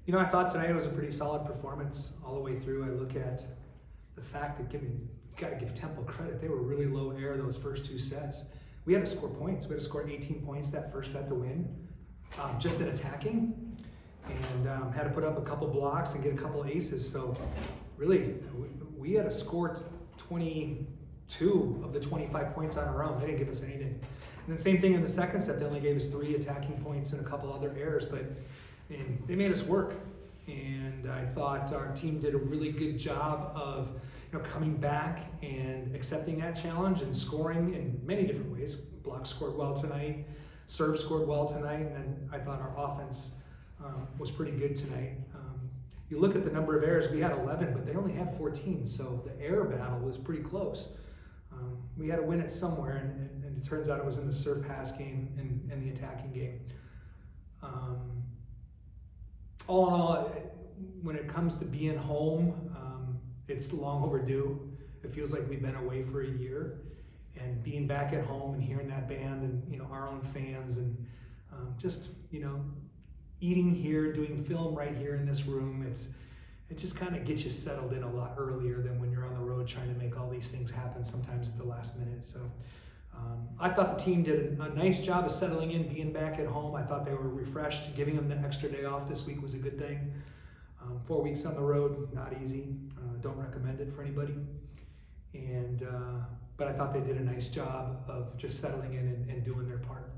I thought tonight was a pretty solid performance all the way through. I look at the fact that got to give Temple credit. They were really low air those first 2 sets. We had to score points. We had to score 18 points that first set to win, just in attacking, and had to put up a couple blocks and get a couple aces. So really, we had to score 22 of the 25 points on our own. They didn't give us anything. And then same thing in the second set. They only gave us 3 attacking points and a couple other errors, but they made us work. And I thought our team did a really good job of coming back and accepting that challenge and scoring in many different ways. Block scored well tonight, serve scored well tonight, and then I thought our offense was pretty good tonight. You look at the number of errors, we had 11, but they only had 14, so the error battle was pretty close. We had to win it somewhere, and it turns out it was in the serve pass game and the attacking game. All in all, when it comes to being home, it's long overdue. It feels like we've been away for a year, and being back at home and hearing that band and our own fans and just eating here, doing film right here in this room, it just kind of gets you settled in a lot earlier than when you're on the road trying to make all these things happen sometimes at the last minute. So I thought the team did a nice job of settling in, being back at home. I thought they were refreshed. Giving them the extra day off this week was a good thing. 4 weeks on the road, not easy. Don't recommend it for anybody. But I thought they did a nice job of just settling in and doing their part.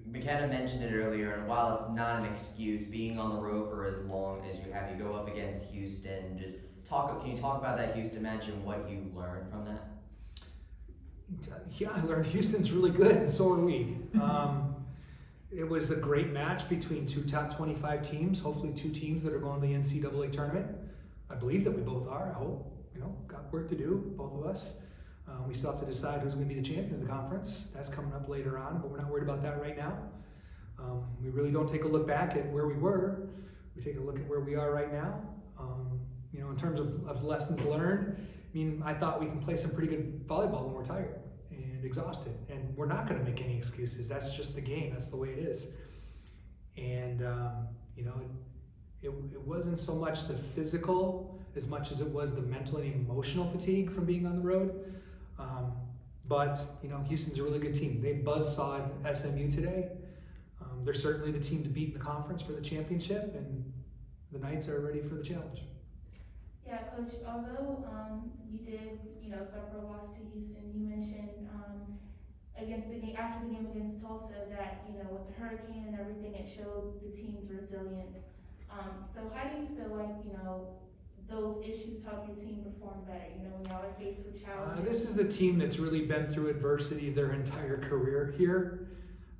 McKenna mentioned it earlier, and while it's not an excuse, being on the road for as long as you have, you go up against Houston. Can you talk about that Houston match and what you learned from that? Yeah, I learned Houston's really good, and so are we. It was a great match between 2 top 25 teams, hopefully 2 teams that are going to the NCAA tournament. I believe that we both are. I hope. Got work to do, both of us. We still have to decide who's going to be the champion of the conference. That's coming up later on, but we're not worried about that right now. We really don't take a look back at where we were. We take a look at where we are right now. In terms of lessons learned, I thought we can play some pretty good volleyball when we're tired and exhausted, and we're not going to make any excuses. That's just the game. That's the way it is. And it wasn't so much the physical as much as it was the mental and emotional fatigue from being on the road. But Houston's a really good team. They buzzsawed SMU today. They're certainly the team to beat in the conference for the championship, and the Knights are ready for the challenge. Yeah, Coach, although you did, suffer a loss to Houston, you mentioned after the game against Tulsa that, with the hurricane and everything, it showed the team's resilience. So how do you feel like, those issues help your team perform better, when y'all are faced with challenges? This is a team that's really been through adversity their entire career here.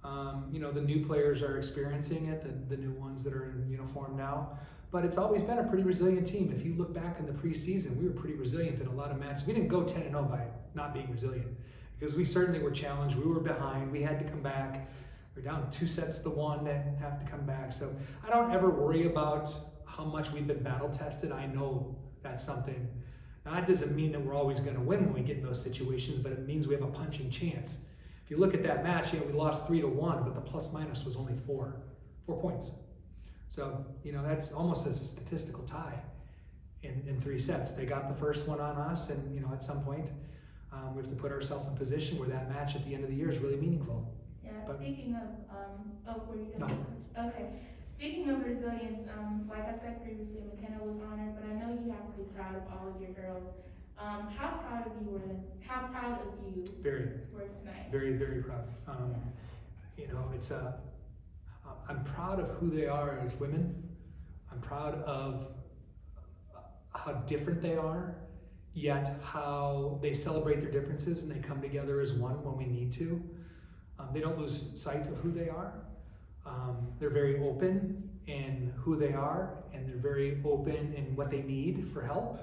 The new players are experiencing it, the new ones that are in uniform now. But it's always been a pretty resilient team. If you look back in the preseason, we were pretty resilient in a lot of matches. We didn't go 10-0 by not being resilient, because we certainly were challenged. We were behind. We had to come back. We're down 2-1 and have to come back. So I don't ever worry about how much we've been battle tested. I know that's something. Now, that doesn't mean that we're always going to win when we get in those situations, but it means we have a punching chance. If you look at that match, we lost 3-1, but the plus minus was only 4 points. So, that's almost a statistical tie in 3 sets. They got the first one on us, and, at some point, we have to put ourselves in a position where that match at the end of the year is really meaningful. Yeah, speaking of, were you No. Okay. Speaking of resilience, like I said previously, McKenna was honored, but I know you have to be proud of all of your girls. How proud of you were tonight? Very, very proud. I'm proud of who they are as women. I'm proud of how different they are, yet how they celebrate their differences and they come together as one when we need to. They don't lose sight of who they are. They're very open in who they are, and they're very open in what they need for help.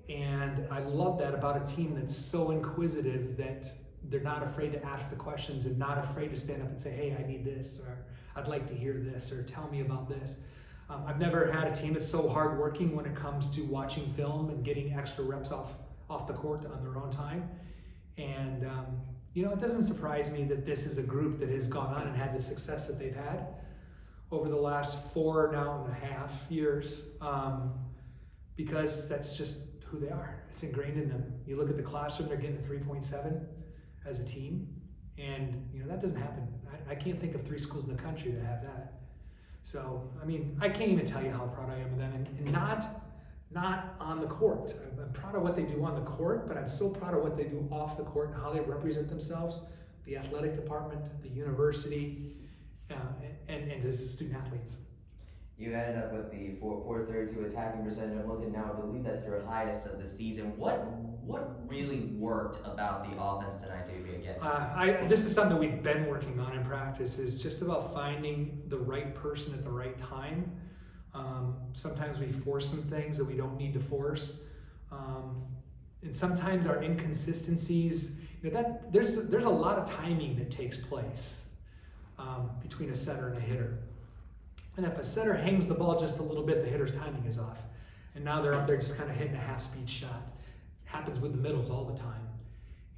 And I love that about a team that's so inquisitive that they're not afraid to ask the questions and not afraid to stand up and say, hey, I need this, or I'd like to hear this, or tell me about this. I've never had a team that's so hardworking when it comes to watching film and getting extra reps off the court on their own time. And it doesn't surprise me that this is a group that has gone on and had the success that they've had over the last 4.5 years, because that's just who they are. It's ingrained in them. You look at the classroom, they're getting a 3.7 as a team, and that doesn't happen. I can't think of 3 schools in the country that have that. So, I mean, I can't even tell you how proud I am of them, and not on the court. I'm proud of what they do on the court, but I'm so proud of what they do off the court and how they represent themselves, the athletic department, the university, and as student athletes. You ended up with the 432 attacking percentage. I'm looking now, I believe that's your highest of the season. What really worked about the offense tonight, Davey, again? This is something we've been working on in practice, is just about finding the right person at the right time. Sometimes we force some things that we don't need to force. And sometimes our inconsistencies, there's a lot of timing that takes place between a setter and a hitter. And if a setter hangs the ball just a little bit, the hitter's timing is off. And now they're up there just kind of hitting a half-speed shot. Happens with the middles all the time.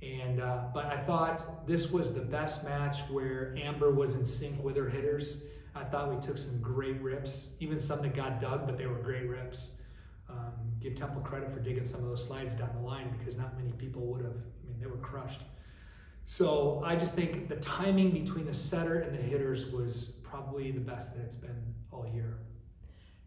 And but I thought this was the best match where Amber was in sync with her hitters. I thought we took some great rips, even some that got dug, but they were great rips. Give Temple credit for digging some of those slides down the line, because not many people would have. I mean, they were crushed. So I just think the timing between the setter and the hitters was probably the best that it's been all year.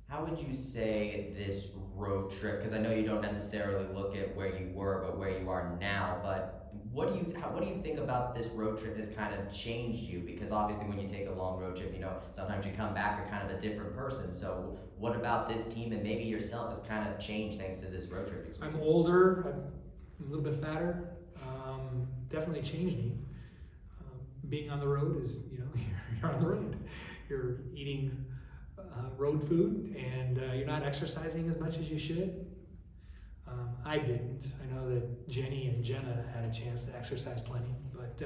How would you say this road trip, because I know you don't necessarily look at where you were, but where you are now, but what do you think about this road trip has kind of changed you? Because obviously when you take a long road trip, sometimes you come back a kind of a different person. So what about this team and maybe yourself has kind of changed thanks to this road trip experience? I'm older, I'm a little bit fatter, definitely changed me. Being on the road is, you're on the road. You're eating road food, and you're not exercising as much as you should. I didn't. I know that Jenny and Jenna had a chance to exercise plenty, but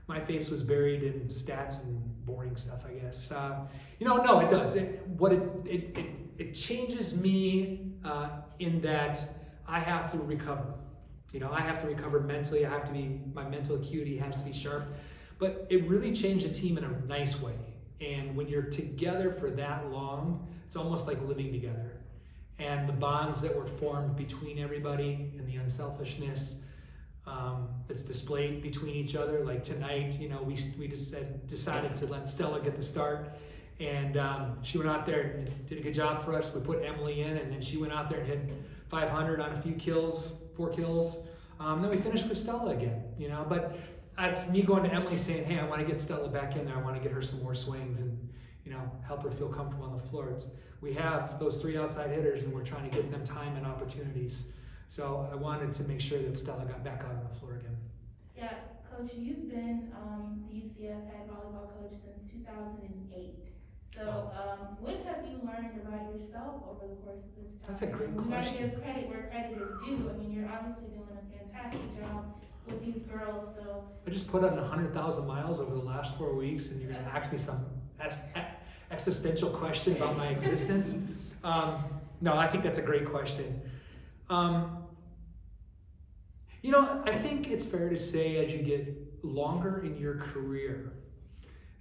my face was buried in stats and boring stuff, I guess. No, it does. It changes me in that I have to recover. I have to recover mentally. My mental acuity has to be sharp. But it really changed the team in a nice way. And when you're together for that long, it's almost like living together. And the bonds that were formed between everybody and the unselfishness that's displayed between each other. Like tonight, we just decided to let Stella get the start. And she went out there and did a good job for us. We put Emily in, and then she went out there and hit 500 on a few kills, 4 kills. Then we finished with Stella again, But that's me going to Emily saying, hey, I want to get Stella back in there. I want to get her some more swings and, help her feel comfortable on the floor. We have those 3 outside hitters, and we're trying to give them time and opportunities. So I wanted to make sure that Stella got back out on the floor again. Yeah, Coach, you've been the UCF head volleyball coach since 2008. So what have you learned about yourself over the course of this time? That's a great question. We got to give credit where credit is due. I mean, you're obviously doing a fantastic job with these girls. So I just put on 100,000 miles over the last 4 weeks, and you're going to ask me some existential question about my existence. No, I think that's a great question. I think it's fair to say, as you get longer in your career,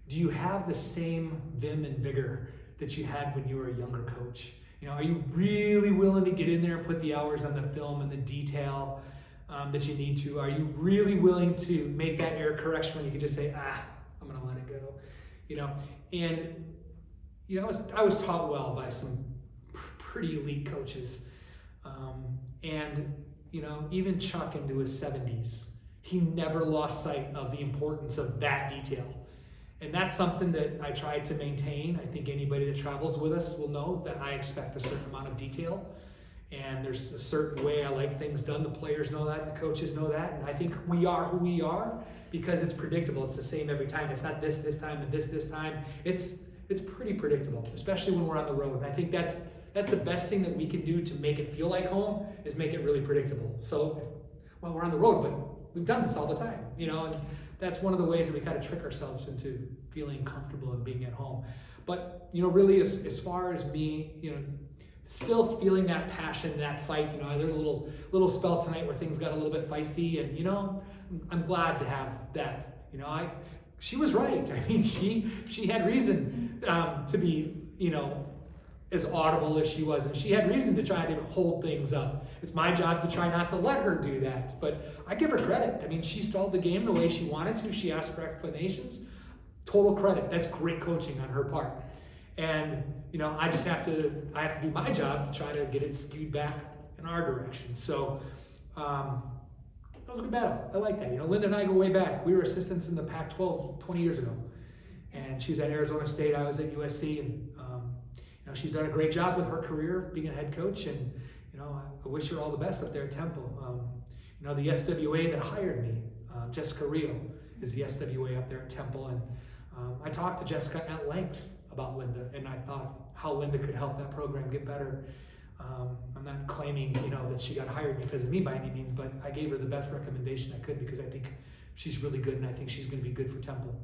do you have the same vim and vigor that you had when you were a younger coach? Are you really willing to get in there and put the hours on the film and the detail that you need to? Are you really willing to make that error correction when you can just say, I'm going to let it go? And I was taught well by some pretty elite coaches. Even Chuck into his 70s, he never lost sight of the importance of that detail. And that's something that I try to maintain. I think anybody that travels with us will know that I expect a certain amount of detail. And there's a certain way I like things done. The players know that, the coaches know that. And I think we are who we are because it's predictable. It's the same every time. It's not this time and this time. It's pretty predictable, especially when we're on the road. And I think that's the best thing that we can do to make it feel like home, is make it really predictable. So, we're on the road, but we've done this all the time, and that's one of the ways that we kind of trick ourselves into feeling comfortable and being at home. But, really as far as me, still feeling that passion, that fight, there's a little spell tonight where things got a little bit feisty, and, I'm glad to have that. she was right. I mean, she had reason to be, as audible as she was, and she had reason to try to hold things up. It's my job to try not to let her do that, but I give her credit. I mean, she stalled the game the way she wanted to. She asked for explanations. Total credit. That's great coaching on her part. And I have to do my job to try to get it skewed back in our direction. So that was a good battle. I like that. Linda and I go way back. We were assistants in the Pac-12 20 years ago, and she was at Arizona State. I was at USC, and she's done a great job with her career being a head coach, and I wish her all the best up there at Temple. The SWA that hired me, Jessica Rio, is the SWA up there at Temple, and I talked to Jessica at length about Linda, and I thought how Linda could help that program get better. I'm not claiming that she got hired because of me by any means, but I gave her the best recommendation I could because I think she's really good, and I think she's going to be good for Temple.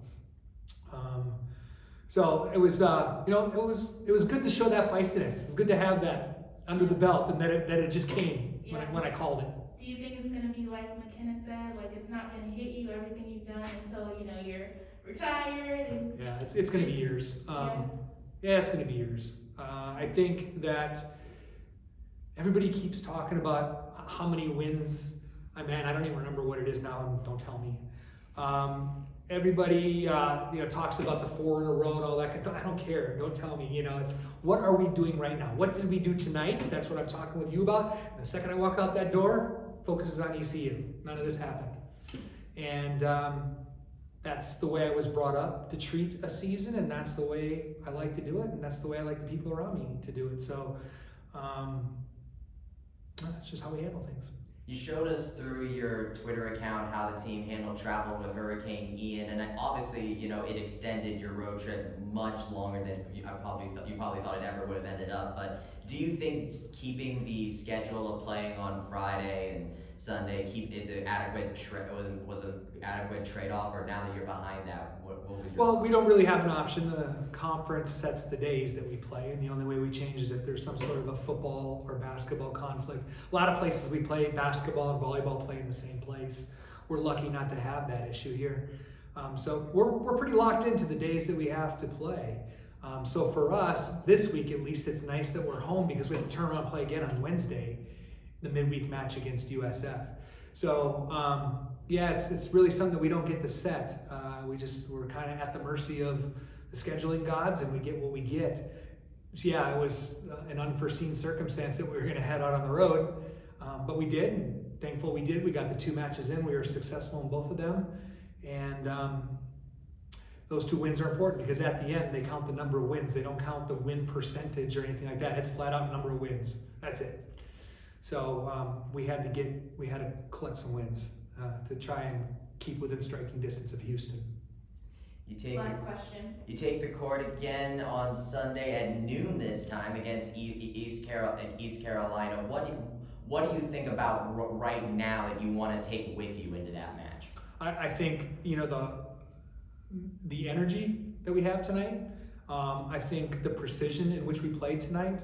So it was, it was good to show that feistiness. It was good to have that under the belt, and that it just came when I called it. Do you think it's going to be like McKenna said, like it's not going to hit you everything you've done until you're retired? And yeah, it's going to be years. It's going to be years. I think that everybody keeps talking about how many wins I'm at. I don't even remember what it is now. Don't tell me. Everybody, talks about the 4 in a row and all that. I don't care. Don't tell me. It's what are we doing right now? What did we do tonight? That's what I'm talking with you about. And the second I walk out that door, focus is on ECU. None of this happened. And that's the way I was brought up to treat a season, and that's the way I like to do it, and that's the way I like the people around me to do it. So that's just how we handle things. You showed us through your Twitter account how the team handled travel with Hurricane Ian, and obviously, it extended your road trip much longer than you probably thought it ever would have ended up. But do you think keeping the schedule of playing on Friday and Sunday was an adequate trade-off, or now that you're behind that, what would your... Well, we don't really have an option. The conference sets the days that we play, and the only way we change is if there's some sort of a football or basketball conflict. A lot of places we play basketball and volleyball play in the same place. We're lucky not to have that issue here. So we're pretty locked into the days that we have to play. So for us, this week at least, it's nice that we're home because we have to turn around and play again on Wednesday, the midweek match against USF. So it's really something that we don't get to set. We're kind of at the mercy of the scheduling gods, and we get what we get. So it was an unforeseen circumstance that we were going to head out on the road, but we did. And thankful we did. We got the 2 matches in. We were successful in both of them, and those 2 wins are important because at the end they count the number of wins. They don't count the win percentage or anything like that. It's flat out number of wins. That's it. So we had to collect some wins to try and keep within striking distance of Houston. Last question. You take the court again on Sunday at noon this time against East Carolina. What do you think about right now that you want to take with you into that match? I think the energy that we have tonight. I think the precision in which we played tonight.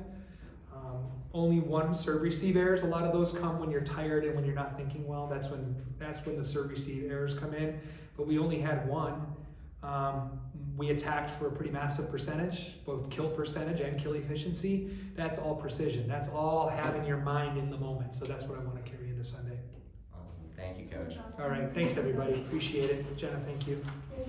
Only 1 serve receive errors. A lot of those come when you're tired and when you're not thinking well. That's when the serve receive errors come in. But we only had 1. We attacked for a pretty massive percentage, both kill percentage and kill efficiency. That's all precision. That's all having your mind in the moment. So that's what I want to carry into Sunday. Awesome. Thank you, Coach. All right. Thanks, everybody. Appreciate it. Jenna, thank you.